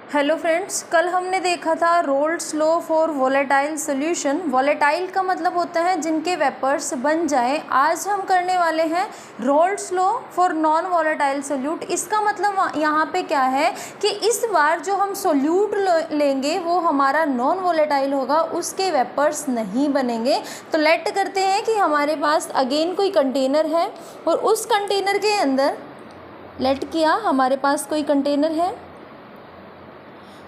Hello friends, कल हमने देखा था roles law for volatile solution. Volatile का मतलब होता है जिनके वेपर्स बन जाएं। आज हम करने वाले हैं roles law for non volatile solute. इसका मतलब यहाँ पे क्या है कि इस बार जो हम सोल्यूट लेंगे वो हमारा नॉन वोलेटाइल होगा, उसके वेपर्स नहीं बनेंगे। तो लेट करते हैं कि हमारे पास अगेन कोई कंटेनर है और उस कंटेनर के अंदर लेट किया हमारे पास कोई कंटेनर है,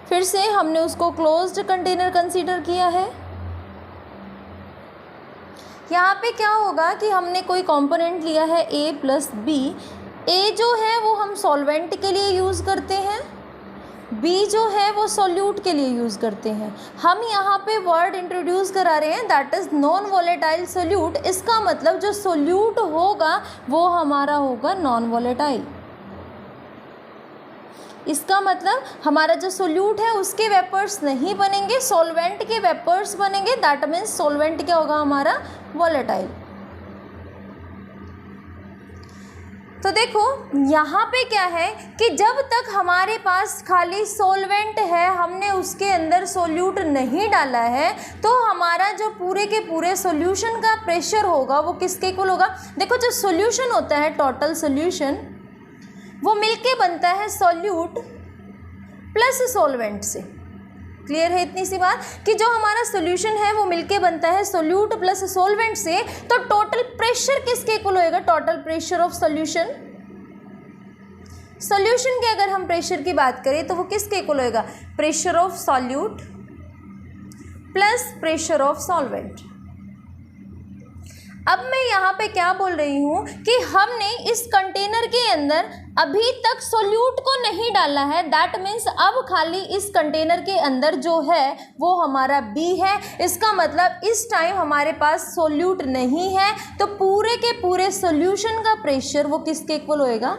फिर से हमने उसको क्लोज्ड कंटेनर कंसीडर किया है। यहाँ पे क्या होगा कि हमने कोई कंपोनेंट लिया है a प्लस बी। a जो है वो हम सॉल्वेंट के लिए यूज़ करते हैं, b जो है वो सॉल्यूट के लिए यूज़ करते हैं। हम यहाँ पे वर्ड इंट्रोड्यूस करा रहे हैं that is non volatile solute. इसका मतलब जो सोल्यूट होगा वो हमारा होगा नॉन वोलेटाइल। इसका मतलब हमारा जो सोल्यूट है उसके वेपर्स नहीं बनेंगे, सॉल्वेंट के वेपर्स बनेंगे। दैट मीन्स सॉल्वेंट क्या होगा हमारा, वोलेटाइल। तो देखो यहाँ पे क्या है कि जब तक हमारे पास खाली सॉल्वेंट है, हमने उसके अंदर सोल्यूट नहीं डाला है, तो हमारा जो पूरे के पूरे सॉल्यूशन का प्रेशर होगा वो किसके इक्वल होगा। देखो जो सॉल्यूशन होता है, टोटल सॉल्यूशन, वो मिलके बनता है सॉल्यूट प्लस सॉल्वेंट से। क्लियर है इतनी सी बात कि जो हमारा सॉल्यूशन है वो मिलके बनता है सॉल्यूट प्लस सॉल्वेंट से। तो टोटल प्रेशर किसके इक्वल होएगा, total pressure of solution. Solution के अगर हम प्रेशर की बात करें तो वो किसके इक्वल होएगा, pressure of solute plus pressure of solvent. अब मैं यहाँ पे क्या बोल रही हूँ कि हमने इस कंटेनर के अंदर अभी तक सोल्यूट को नहीं डाला है। दैट मीन्स अब खाली इस कंटेनर के अंदर जो है वो हमारा B है। इसका मतलब इस टाइम हमारे पास सोल्यूट नहीं है, तो पूरे के पूरे सोल्यूशन का प्रेशर वो किसके इक्वल होएगा,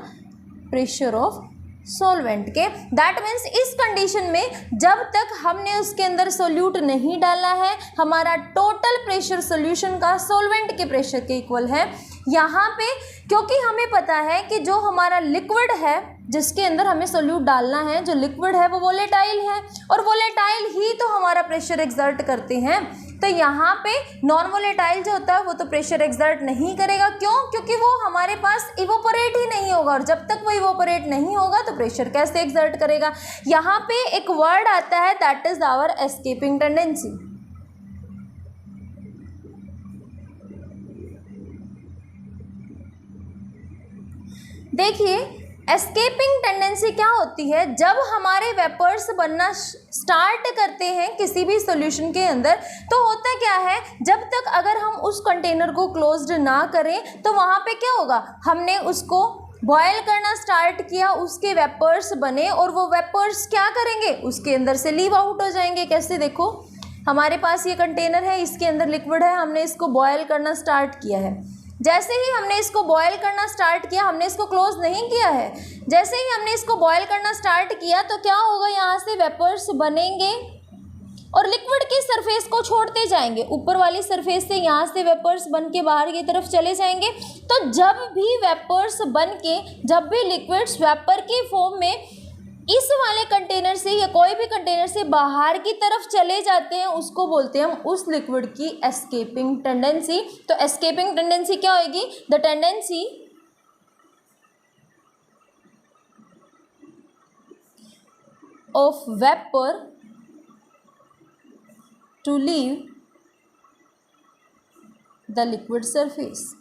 प्रेशर ऑफ सॉल्वेंट के। दैट मीन्स इस कंडीशन में जब तक हमने उसके अंदर सोल्यूट नहीं डाला है, हमारा टोटल प्रेशर सॉल्यूशन का सॉल्वेंट के प्रेशर के इक्वल है। यहाँ पे क्योंकि हमें पता है कि जो हमारा लिक्विड है जिसके अंदर हमें सोल्यूट डालना है, जो लिक्विड है वो वोलेटाइल है और वोलेटाइल ही तो हमारा प्रेशर एक्सर्ट करते हैं। तो यहाँ पे नॉन वोलेटाइल जो होता है वो तो प्रेशर एक्सर्ट नहीं करेगा। क्यों? क्योंकि वो हमारे पास इवोपरेट ही नहीं होगा, और जब तक वो इवोपरेट नहीं होगा तो प्रेशर कैसे एक्सर्ट करेगा। यहाँ पे एक वर्ड आता है that is our escaping tendency. देखिए एस्केपिंग टेंडेंसी क्या होती है, जब हमारे वेपर्स बनना स्टार्ट करते हैं किसी भी सॉल्यूशन के अंदर, तो होता क्या है, जब तक अगर हम उस कंटेनर को क्लोज्ड ना करें तो वहाँ पे क्या होगा, हमने उसको बॉयल करना स्टार्ट किया, उसके वेपर्स बने और वो वेपर्स क्या करेंगे, उसके अंदर से लीव आउट हो जाएंगे। कैसे, देखो हमारे पास ये कंटेनर है, इसके अंदर लिक्विड है, हमने इसको बॉयल करना स्टार्ट किया है। जैसे ही हमने इसको बॉयल करना स्टार्ट किया, हमने इसको क्लोज नहीं किया है, जैसे ही हमने इसको बॉयल करना स्टार्ट किया तो क्या होगा, यहाँ से वेपर्स बनेंगे और लिक्विड की सरफेस को छोड़ते जाएंगे। ऊपर वाली सरफेस से यहाँ से वेपर्स बन के बाहर की तरफ चले जाएंगे। तो जब भी वेपर्स बन के, जब भी लिक्विड्स वेपर की फॉर्म में इस वाले कंटेनर से या कोई भी कंटेनर से बाहर की तरफ चले जाते हैं, उसको बोलते हैं हम उस लिक्विड की एस्केपिंग टेंडेंसी। तो एस्केपिंग टेंडेंसी क्या होगी, the tendency of vapour to leave the liquid surface.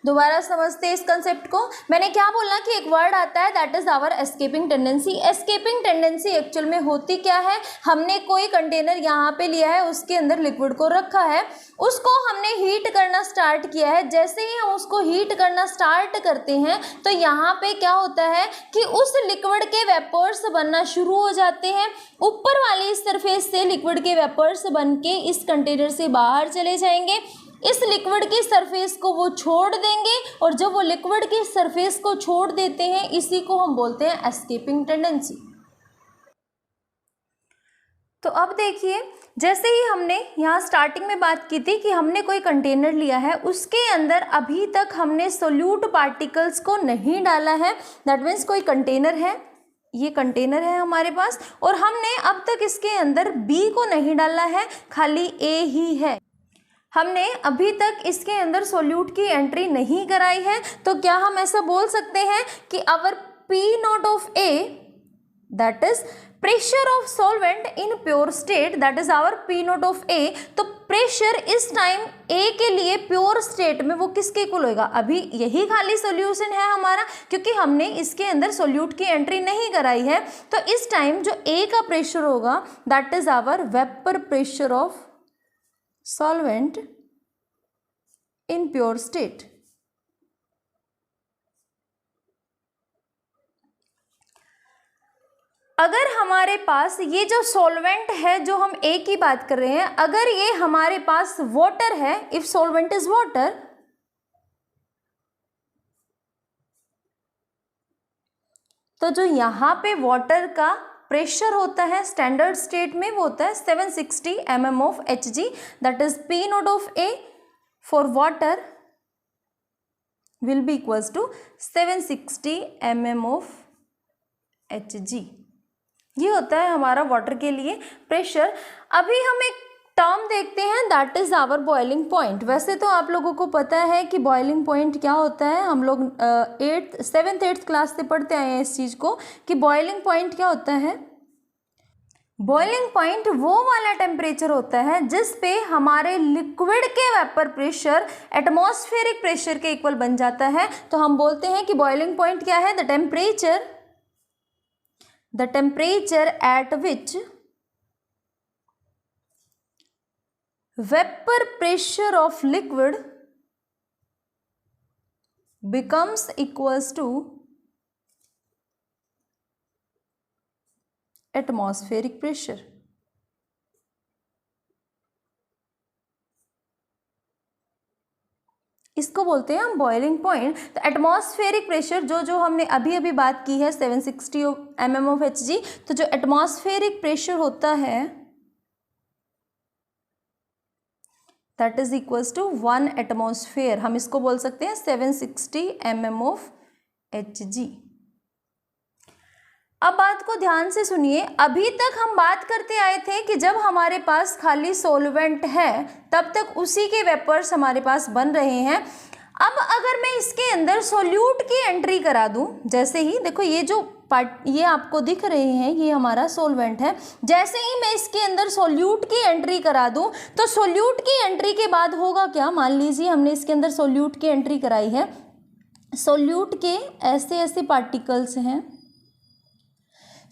दोबारा समझते हैं इस कंसेप्ट को। मैंने क्या बोला कि एक वर्ड आता है that is our escaping tendency. Escaping tendency actual में होती क्या है, हमने कोई कंटेनर यहाँ पे लिया है, उसके अंदर लिक्विड को रखा है, उसको हमने हीट करना स्टार्ट किया है। जैसे ही हम उसको हीट करना स्टार्ट करते हैं तो यहाँ पे क्या होता है कि उस लिक्विड के वेपर्स बनना शुरू हो जाते हैं। ऊपर वाली सरफेस से लिक्विड के वेपर्स बन के इस कंटेनर से बाहर चले जाएंगे, इस लिक्विड की सरफेस को वो छोड़ देंगे, और जब वो लिक्विड की सरफेस को छोड़ देते हैं इसी को हम बोलते हैं एस्केपिंग टेंडेंसी। तो अब देखिए, जैसे ही हमने यहाँ स्टार्टिंग में बात की थी कि हमने कोई कंटेनर लिया है, उसके अंदर अभी तक हमने सोल्यूट पार्टिकल्स को नहीं डाला है। दैट मीन्स कोई कंटेनर है, ये कंटेनर है हमारे पास और हमने अब तक इसके अंदर बी को नहीं डाला है, खाली ए ही है। हमने अभी तक इसके अंदर सोल्यूट की एंट्री नहीं कराई है, तो क्या हम ऐसा बोल सकते हैं कि our P not of A, that is pressure of solvent in pure state, that is our P not of A. तो प्रेशर इस टाइम ए के लिए प्योर स्टेट में वो किसके इक्वल होगा? अभी यही खाली सॉल्यूशन है हमारा, क्योंकि हमने इसके अंदर सोल्यूट की एंट्री नहीं कराई है। तो इस टाइम जो ए का प्रेशर होगा that is our vapour pressure of solvent in pure state. अगर हमारे पास ये जो सॉल्वेंट है जो हम ए की बात कर रहे हैं, अगर ये हमारे पास वाटर है, इफ सॉल्वेंट इज वाटर, तो जो यहाँ पे वाटर का प्रेशर होता है स्टैंडर्ड स्टेट में वो होता है 760 mm of Hg, that is P nought of A for water will be equals to 760 mm of Hg। ये होता है हमारा वाटर के लिए प्रेशर। अभी हम एक टर्म देखते हैं that is our boiling point. वैसे तो आप लोगों को पता है कि बॉइलिंग पॉइंट क्या होता है, हम लोग 7th 8th क्लास से पढ़ते आए हैं इस चीज़ को कि बॉइलिंग पॉइंट क्या होता है। बॉइलिंग पॉइंट वो वाला टेम्परेचर होता है जिस पे हमारे लिक्विड के वेपर प्रेशर एटमॉस्फेरिक प्रेशर के इक्वल बन जाता है। तो हम बोलते हैं कि बॉइलिंग पॉइंट क्या है? the temperature at which vapor pressure of liquid becomes equals to atmospheric pressure। इसको बोलते हैं हम बॉइलिंग पॉइंट। तो एटमॉस्फेरिक प्रेशर जो हमने अभी अभी बात की है 760 mm of Hg, तो जो एटमॉस्फेरिक प्रेशर होता है that is equals to 1 atmosphere. हम इसको बोल सकते हैं 760 mm of Hg। अब बात को ध्यान से सुनिए, अभी तक हम बात करते आए थे कि जब हमारे पास खाली सॉल्वेंट है तब तक उसी के वेपर्स हमारे पास बन रहे हैं। अब अगर मैं इसके अंदर सोल्यूट की एंट्री करा दूं, जैसे ही देखो ये जो पार्ट ये आपको दिख रहे हैं ये हमारा सॉल्वेंट है, जैसे ही मैं इसके अंदर सोल्यूट की एंट्री करा दूं तो सोल्यूट की एंट्री के बाद होगा क्या? मान लीजिए हमने इसके अंदर सोल्यूट की एंट्री कराई है, सोल्यूट के ऐसे ऐसे पार्टिकल्स हैं,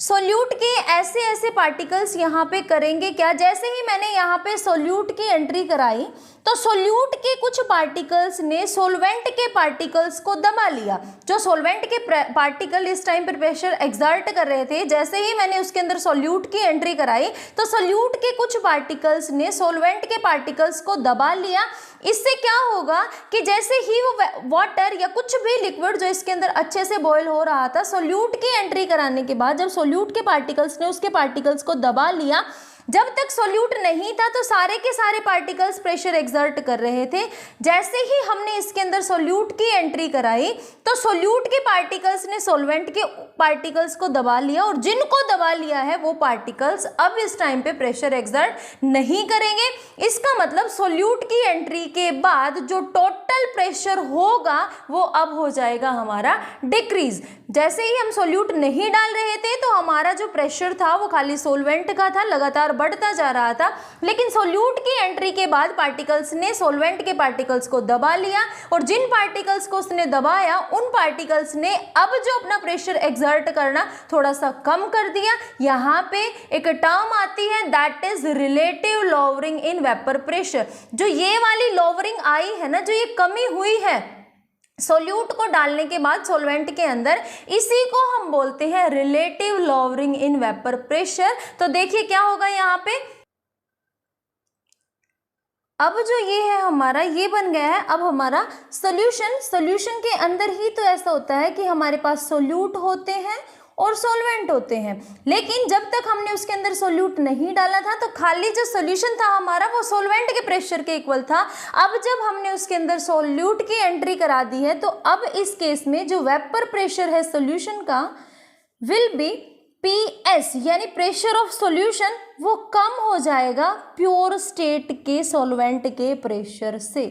सोल्यूट के ऐसे ऐसे पार्टिकल्स यहाँ पे करेंगे क्या? जैसे ही मैंने यहाँ पे सोल्यूट की एंट्री कराई तो सोल्यूट के कुछ पार्टिकल्स ने सोल्वेंट के पार्टिकल्स को दबा लिया। जो सोल्वेंट के पार्टिकल इस टाइम पर प्रेशर एक्सर्ट कर रहे थे, जैसे ही मैंने उसके अंदर सोल्यूट की एंट्री कराई तो सोल्यूट के कुछ पार्टिकल्स ने सोल्वेंट के पार्टिकल्स को दबा लिया। इससे क्या होगा कि जैसे ही वो वाटर या कुछ भी लिक्विड जो इसके अंदर अच्छे से बॉयल हो रहा था, सोल्यूट की एंट्री कराने के बाद जब सोल्यूट के पार्टिकल्स ने उसके पार्टिकल्स को दबा लिया, जब तक सोल्यूट नहीं था तो सारे के सारे पार्टिकल्स प्रेशर एक्सर्ट कर रहे थे। जैसे ही हमने इसके अंदर सोल्यूट की एंट्री कराई तो सोल्यूट के पार्टिकल्स ने सोल्वेंट के पार्टिकल्स को दबा लिया और जिनको दबा लिया है वो पार्टिकल्स अब इस टाइम पे प्रेशर एक्सर्ट नहीं करेंगे। इसका मतलब सोल्यूट की एंट्री के बाद जो टोटल प्रेशर होगा वो अब हो जाएगा हमारा डिक्रीज। जैसे ही हम सोल्यूट नहीं डाल रहे थे तो हमारा जो प्रेशर था वो खाली सोल्वेंट का था, लगातार बढ़ता जा रहा था, लेकिन सोल्यूट की एंट्री के बाद पार्टिकल्स ने सोल्वेंट के पार्टिकल्स को दबा लिया और जिन पार्टिकल्स को उसने दबाया उन पार्टिकल्स ने अब जो अपना प्रेशर एक्सर्ट करना थोड़ा सा कम कर दिया। यहाँ पे एक टर्म आती है that is relative lowering in vapour pressure. जो ये वाली लोअरिंग आई है ना, जो ये कमी हुई है सोल्यूट को डालने के बाद सॉल्वेंट के अंदर, इसी को हम बोलते हैं relative lowering in vapour pressure. तो देखिए क्या होगा यहाँ पे, अब जो ये है हमारा ये बन गया है अब हमारा सॉल्यूशन के अंदर ही तो ऐसा होता है कि हमारे पास सोल्यूट होते हैं और सॉल्वेंट होते हैं, लेकिन जब तक हमने उसके अंदर सोल्यूट नहीं डाला था तो खाली जो सॉल्यूशन था हमारा वो सॉल्वेंट के प्रेशर के इक्वल था। अब जब हमने उसके अंदर सोल्यूट की एंट्री करा दी है तो अब इस केस में जो वेपर प्रेशर है सॉल्यूशन का विल बी PS यानी प्रेशर ऑफ सॉल्यूशन वो कम हो जाएगा प्योर स्टेट के सॉल्वेंट के प्रेशर से।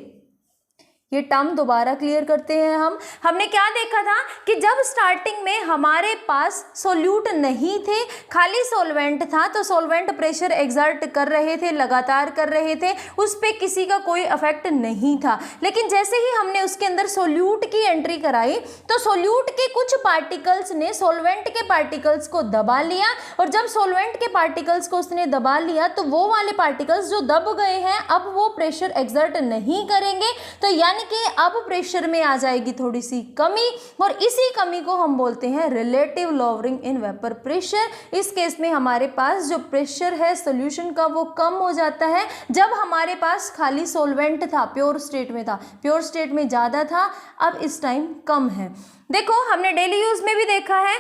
ये टर्म दोबारा क्लियर करते हैं हमने क्या देखा था कि जब स्टार्टिंग में हमारे पास सोल्यूट नहीं थे, खाली सॉल्वेंट था, तो सॉल्वेंट प्रेशर एक्सर्ट कर रहे थे, लगातार कर रहे थे, उस पे किसी का कोई इफेक्ट नहीं था। लेकिन जैसे ही हमने उसके अंदर सोल्यूट की एंट्री कराई तो सोल्यूट के कुछ पार्टिकल्स ने सॉल्वेंट के पार्टिकल्स को दबा लिया, और जब सॉल्वेंट के पार्टिकल्स को उसने दबा लिया तो वो वाले पार्टिकल्स जो दब गए हैं अब वो प्रेशर एक्सर्ट नहीं करेंगे, तो यानी कि अब प्रेशर में आ जाएगी थोड़ी सी कमी, और इसी कमी को हम बोलते हैं relative lowering in vapour pressure. इस केस में हमारे पास जो प्रेशर है सॉल्यूशन का वो कम हो जाता है जब हमारे पास खाली सॉल्वेंट था, प्योर स्टेट में था, प्योर स्टेट में ज़्यादा था, अब इस टाइम कम है। देखो हमने डेली यूज में भी देखा है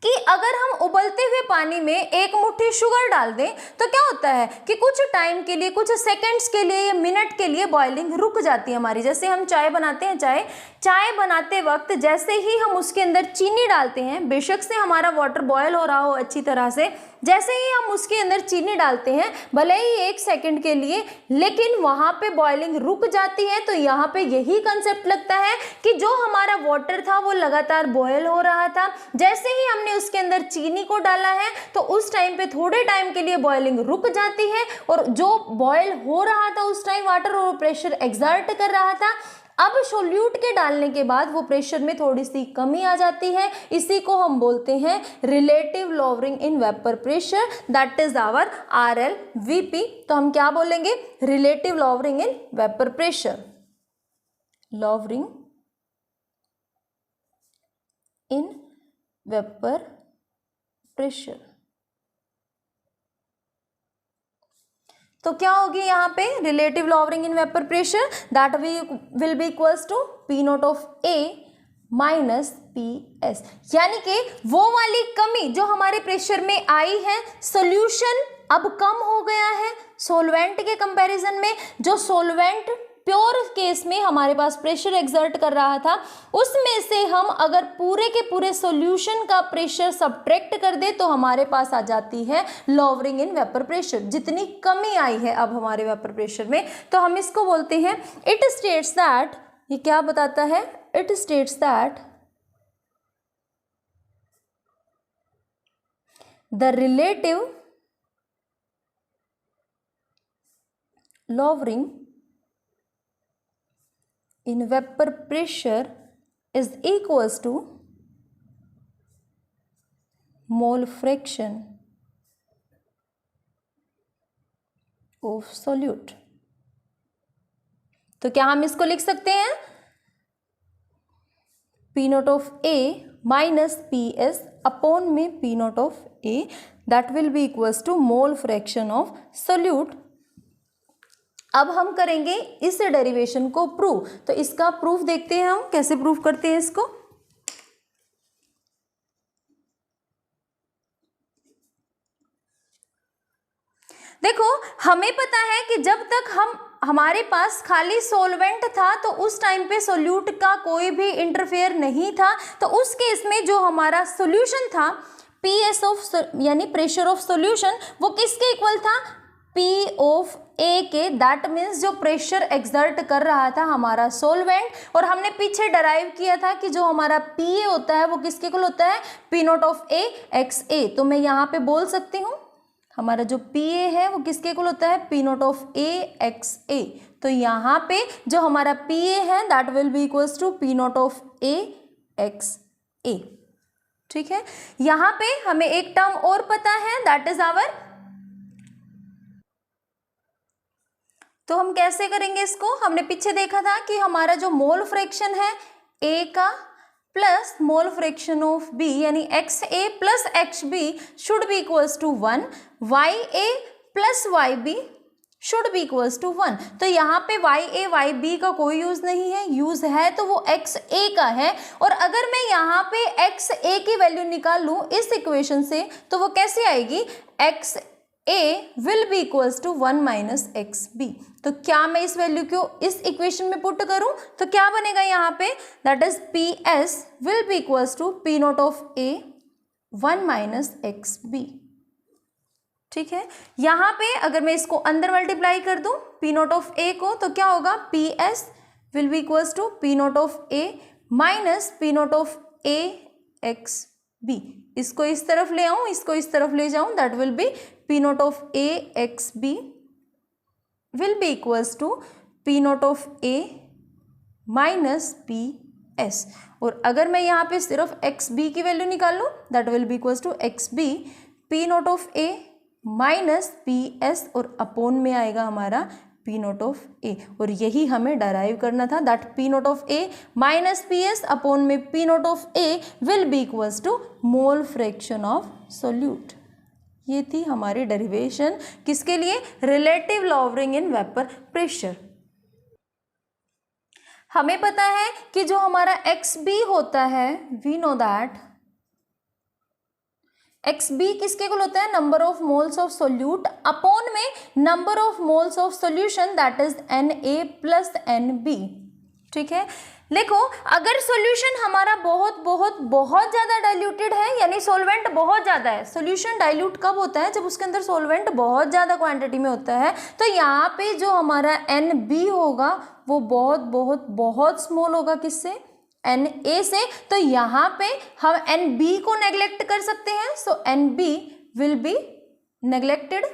कि अगर हम उबलते हुए पानी में एक मुट्ठी शुगर डाल दें तो क्या होता है कि कुछ टाइम के लिए, कुछ सेकंड्स के लिए या मिनट के लिए बॉइलिंग रुक जाती है हमारी। जैसे हम चाय बनाते हैं, चाय बनाते वक्त जैसे ही हम उसके अंदर चीनी डालते हैं, बेशक से हमारा वाटर बॉयल हो रहा हो अच्छी तरह से, जैसे ही हम उसके अंदर चीनी डालते हैं भले ही 1 सेकंड के लिए, लेकिन वहाँ पे बॉइलिंग रुक जाती है। तो यहाँ पे यही कंसेप्ट लगता है कि जो हमारा वाटर था वो लगातार बॉयल हो रहा था, जैसे ही हमने उसके अंदर चीनी को डाला है तो उस टाइम पे थोड़े टाइम के लिए बॉइलिंग रुक जाती है, और जो बॉयल हो रहा था उस टाइम वाटर और प्रेशर एक्सर्ट कर रहा था, अब सोल्यूट के डालने के बाद वो प्रेशर में थोड़ी सी कमी आ जाती है। इसी को हम बोलते हैं relative lowering in vapour pressure, that is our RLVP। तो हम क्या बोलेंगे? Relative lowering in vapour pressure, lowering in vapour pressure. तो क्या होगी यहाँ पे? Relative lowering in vapour pressure that will be equals to P0 of A minus PS, यानी कि वो वाली कमी जो हमारे प्रेशर में आई है, सोल्यूशन अब कम हो गया है सॉल्वेंट के कंपैरिजन में। जो सॉल्वेंट प्योर केस में हमारे पास प्रेशर एक्सर्ट कर रहा था, उसमें से हम अगर पूरे के पूरे सॉल्यूशन का प्रेशर सब्ट्रैक्ट कर दे तो हमारे पास आ जाती है लोअरिंग इन वेपर प्रेशर। जितनी कमी आई है अब हमारे वेपर प्रेशर में, तो हम इसको बोलते हैं, इट स्टेट्स दैट, ये क्या बताता है? It states that the relative lowering in vapor pressure is equals to mole fraction of solute। तो क्या हम इसको लिख सकते हैं? P0 of A minus PS upon में P0 of A, that will be equals to mole fraction of solute। अब हम करेंगे इस डेरिवेशन को प्रूव। तो इसका प्रूफ देखते हैं हम कैसे प्रूफ करते हैं इसको। देखो हमें पता है कि जब तक हमारे पास खाली सॉल्वेंट था तो उस टाइम पे सोल्यूट का कोई भी इंटरफेयर नहीं था, तो उस केस में जो हमारा सोल्यूशन था PS ऑफ यानी प्रेशर ऑफ सोल्यूशन वो किसके इक्वल था? P ऑफ A के। दैट मीन्स जो प्रेशर एक्सर्ट कर रहा था हमारा सॉल्वेंट, और हमने पीछे डराइव किया था कि जो हमारा PA होता है वो किसके इक्वल होता है? P0 of A XA। तो मैं यहाँ पे बोल सकती हूँ हमारा जो PA है वो किसके इक्वल होता है? P0 of A XA। तो यहाँ पे जो हमारा PA है that will be equals to P0 of A XA। ठीक है, यहाँ पे हमें एक टर्म और पता है, दैट इज आवर, तो हम कैसे करेंगे इसको? हमने पीछे देखा था कि हमारा जो मोल फ्रैक्शन है A का plus mole fraction of B यानी XA plus XB should be equals to 1, YA plus YB should be equals to 1। तो यहाँ पे YA YB का कोई यूज नहीं है, यूज है तो वो XA का है। और अगर मैं यहाँ पे XA की वैल्यू निकाल लूँ इस इक्वेशन से तो वो कैसे आएगी? XA will be equals to 1 minus XB। तो क्या मैं इस वैल्यू को इस इक्वेशन में पुट करूं तो क्या बनेगा यहाँ पे? That is PS will be equals to P0 of A 1 minus x b. ठीक है, यहाँ पे अगर मैं इसको अंदर मल्टीप्लाई कर दूं पी नॉट ऑफ ए को, तो क्या होगा, p s will be equals to p not of A minus p not of a x b. इसको इस तरफ ले आऊं, इसको इस तरफ ले जाऊं, that will be p not of a x b will be equals to p not of A minus P s. और अगर मैं यहाँ पे सिर्फ एक्स बी की वैल्यू निकाल लूँ, that will be equals to x b p not of A minus P s, और अपोन में आएगा हमारा पी नॉट ऑफ ए। और यही हमें डराइव करना था, that P not of A minus P S upon में P not of A will be equals to mole fraction of solute. ये थी हमारी डेरिवेशन किसके लिए, relative lowering in vapour pressure. हमें पता है कि जो हमारा एक्स बी होता है, we know that X B किसके इक्वल होता है, number of moles of solute upon में number of moles of solution, that is N A plus N B. ठीक है, देखो अगर सॉल्यूशन हमारा बहुत बहुत बहुत ज़्यादा डाइल्यूटेड है, यानी सॉल्वेंट बहुत ज़्यादा है, सॉल्यूशन डाइल्यूट कब होता है, जब उसके अंदर सॉल्वेंट बहुत ज़्यादा क्वांटिटी में होता है, तो यहाँ पे जो हमारा एन बी होगा वो बहुत बहुत बहुत स्मॉल होगा, किससे, एन ए से। तो यहाँ पे हम एन बी को नेग्लेक्ट कर सकते हैं, so N B will be neglected.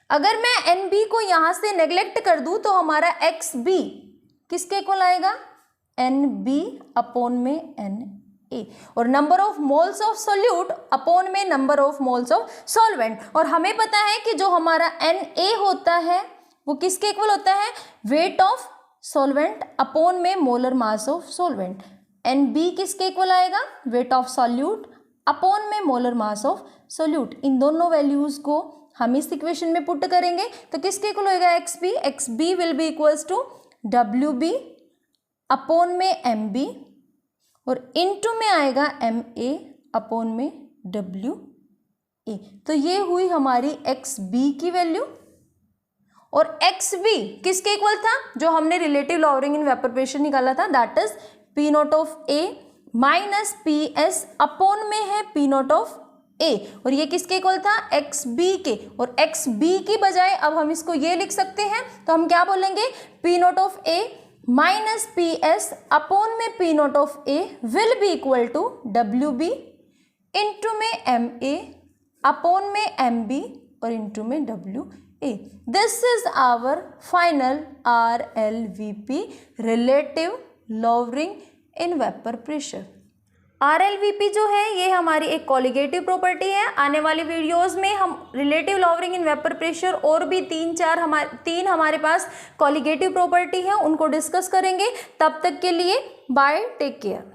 अगर मैं एन बी को यहाँ से नेग्लेक्ट कर दूँ तो हमारा एक्स बी किसके इक्वल आएगा, एन बी अपॉन में एन ए, और number of moles of solute upon में number of moles of solvent. और हमें पता है कि जो हमारा एन ए होता है वो किसके इक्वल होता है, वेट ऑफ सॉल्वेंट अपॉन में molar mass of solvent. N b किसके इक्वल आएगा, वेट ऑफ सॉल्यूट अपॉन में मोलर मास ऑफ सोल्यूट। इन दोनों वैल्यूज को हम इस इक्वेशन में पुट करेंगे तो किसके इक्वल होएगा, x b will be equals to W b upon में एम बी, और इनटू में आएगा एम ए अपॉन में डब्ल्यू ए। तो ये हुई हमारी एक्स बी की वैल्यू। और एक्स बी किसके इक्वल था, जो हमने relative lowering in vapour pressure निकाला था, that is p not of A minus P S upon में है पी नॉट ऑफ ए। और ये किसके इक्वल था, एक्स बी के। और एक्स बी की बजाय अब हम इसको ये लिख सकते हैं, तो हम क्या बोलेंगे, P not of A minus P S upon में P not of A will be equal to W B into में एम ए अपॉन में एम बी और इंटू में W A. This is our final RLVP, relative lowering in vapour pressure. RLVP जो है ये हमारी एक कॉलिगेटिव प्रॉपर्टी है। आने वाली वीडियोस में हम relative lowering in vapour pressure और भी तीन हमारे पास कॉलिगेटिव प्रॉपर्टी है, उनको डिस्कस करेंगे। तब तक के लिए बाय, टेक केयर।